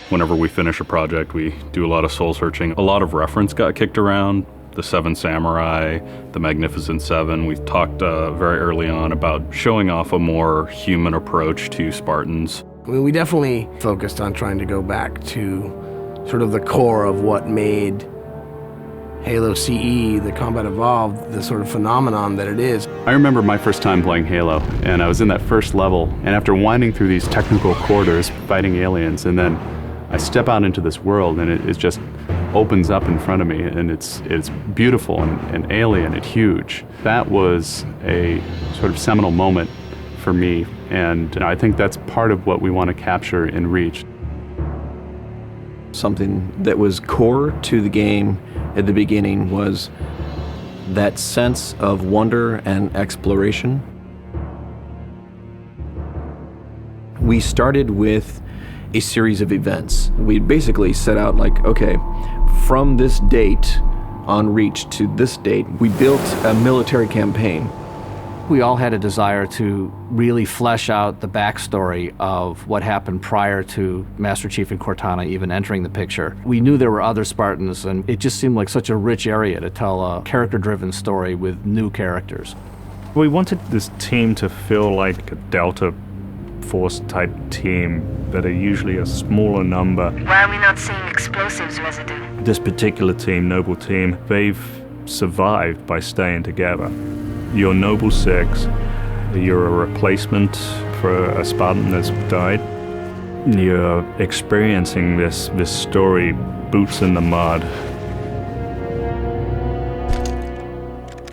Whenever we finish a project, we do a lot of soul searching. A lot of reference got kicked around. The Seven Samurai, the Magnificent Seven. We talked very early on about showing off a more human approach to Spartans. We definitely focused on trying to go back to sort of the core of what made Halo CE, the Combat Evolved, the sort of phenomenon that it is. I remember my first time playing Halo, and I was in that first level, and after winding through these technical corridors, fighting aliens, and then I step out into this world, and it just opens up in front of me, and it's beautiful and alien and huge. That was a sort of seminal moment for me, and I think that's part of what we want to capture in Reach. Something that was core to the game at the beginning was that sense of wonder and exploration. We started with a series of events. We basically set out like, okay, from this date on Reach to this date, we built a military campaign. We all had a desire to really flesh out the backstory of what happened prior to Master Chief and Cortana even entering the picture. We knew there were other Spartans, and it just seemed like such a rich area to tell a character-driven story with new characters. We wanted this team to feel like a Delta Force type team that are usually a smaller number. Why are we not seeing explosives residue? This particular team, Noble Team, they've survived by staying together. You're Noble Six, you're a replacement for a Spartan that's died. You're experiencing this story, boots in the mud.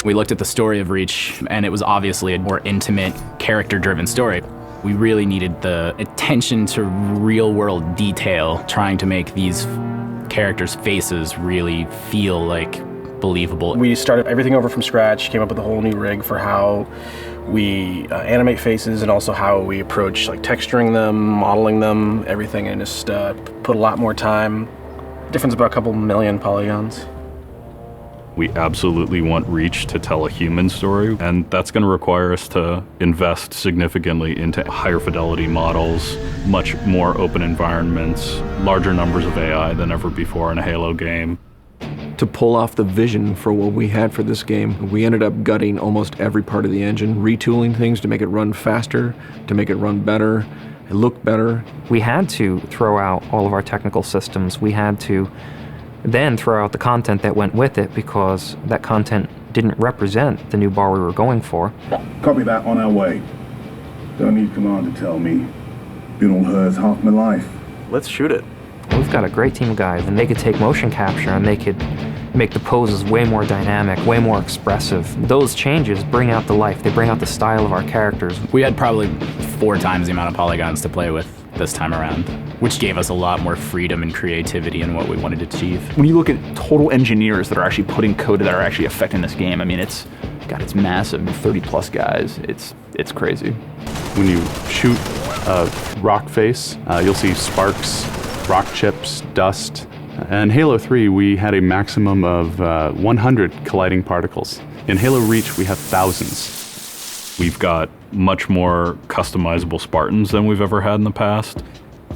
We looked at the story of Reach, and it was obviously a more intimate, character-driven story. We really needed the attention to real-world detail, trying to make these characters' faces really feel like believable. We started everything over from scratch, came up with a whole new rig for how we animate faces and also how we approach like texturing them, modeling them, everything, and just put a lot more time. Difference about a couple million polygons. We absolutely want Reach to tell a human story, and that's going to require us to invest significantly into higher fidelity models, much more open environments, larger numbers of AI than ever before in a Halo game. To pull off the vision for what we had for this game, we ended up gutting almost every part of the engine, retooling things to make it run faster, to make it run better, it looked better. We had to throw out all of our technical systems. We had to then throw out the content that went with it because that content didn't represent the new bar we were going for. Copy that, on our way. Don't need command to tell me. Been on hers half my life. Let's shoot it. We've got a great team of guys, and they could take motion capture and they could make the poses way more dynamic, way more expressive. Those changes bring out the life, they bring out the style of our characters. We had probably 4 times the amount of polygons to play with this time around, which gave us a lot more freedom and creativity in what we wanted to achieve. When you look at total engineers that are actually putting code that are actually affecting this game, I mean, it's massive, 30 plus guys. It's crazy. When you shoot a rock face, you'll see sparks, rock chips, dust. In Halo 3, we had a maximum of 100 colliding particles. In Halo Reach, we have thousands. We've got much more customizable Spartans than we've ever had in the past.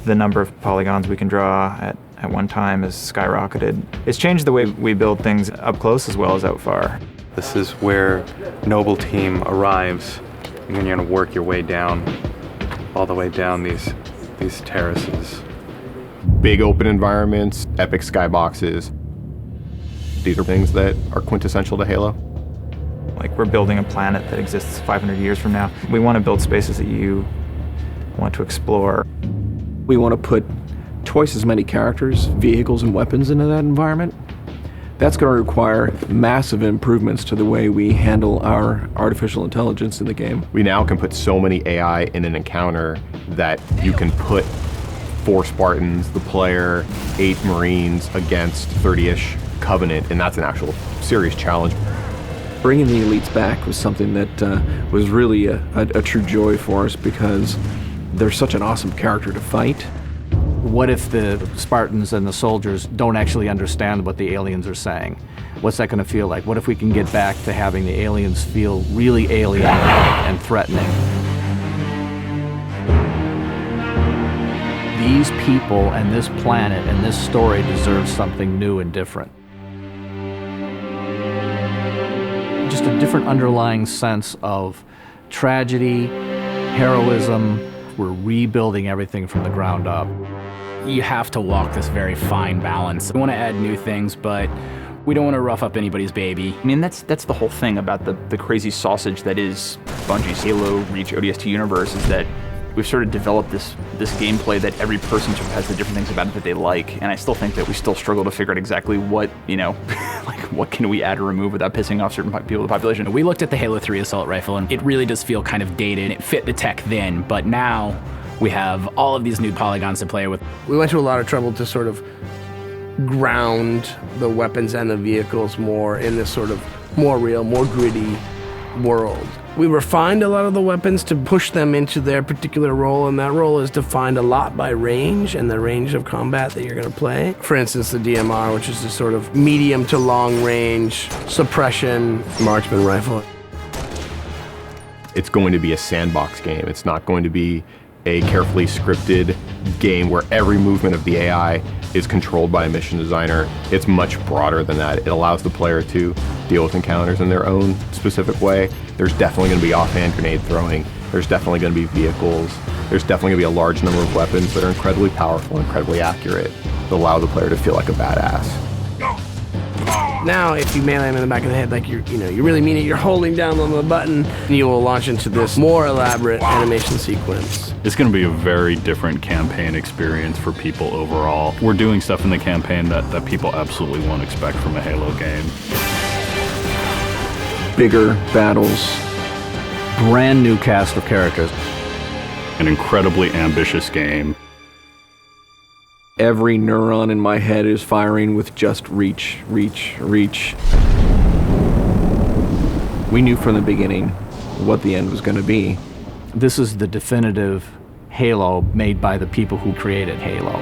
The number of polygons we can draw at one time has skyrocketed. It's changed the way we build things up close as well as out far. This is where Noble Team arrives, and then you're going to work your way down, all the way down these terraces. Big open environments, epic skyboxes. These are things that are quintessential to Halo. Like, we're building a planet that exists 500 years from now. We want to build spaces that you want to explore. We want to put twice as many characters, vehicles, and weapons into that environment. That's going to require massive improvements to the way we handle our artificial intelligence in the game. We now can put so many AI in an encounter that you can put 4 Spartans, the player, 8 Marines against 30-ish Covenant, and that's an actual serious challenge. Bringing the elites back was something that was really a true joy for us because they're such an awesome character to fight. What if the Spartans and the soldiers don't actually understand what the aliens are saying? What's that going to feel like? What if we can get back to having the aliens feel really alien and threatening? These people and this planet and this story deserve something new and different. Just a different underlying sense of tragedy, heroism. We're rebuilding everything from the ground up. You have to walk this very fine balance. We want to add new things, but we don't want to rough up anybody's baby. I mean, that's the whole thing about the crazy sausage that is Bungie's Halo Reach ODST universe, is that we've sort of developed this gameplay that every person sort of has the different things about it that they like, and I still think that we still struggle to figure out exactly what, like what can we add or remove without pissing off certain people of the population. We looked at the Halo 3 assault rifle, and it really does feel kind of dated. It fit the tech then, but now we have all of these new polygons to play with. We went to a lot of trouble to sort of ground the weapons and the vehicles more in this sort of more real, more gritty world. We refined a lot of the weapons to push them into their particular role, and that role is defined a lot by range and the range of combat that you're going to play. For instance, the DMR, which is this sort of medium to long range suppression marksman rifle. It's going to be a sandbox game. It's not going to be a carefully scripted game where every movement of the AI is controlled by a mission designer. It's much broader than that. It allows the player to deal with encounters in their own specific way. There's definitely going to be offhand grenade throwing. There's definitely going to be vehicles. There's definitely going to be a large number of weapons that are incredibly powerful, incredibly accurate, that allow the player to feel like a badass. Now, if you melee him in the back of the head like you really mean it, you're holding down on the button, and you will launch into this more elaborate animation sequence. It's going to be a very different campaign experience for people overall. We're doing stuff in the campaign that people absolutely won't expect from a Halo game. Bigger battles, brand new cast of characters. An incredibly ambitious game. Every neuron in my head is firing with just reach, reach, reach. We knew from the beginning what the end was going to be. This is the definitive Halo made by the people who created Halo.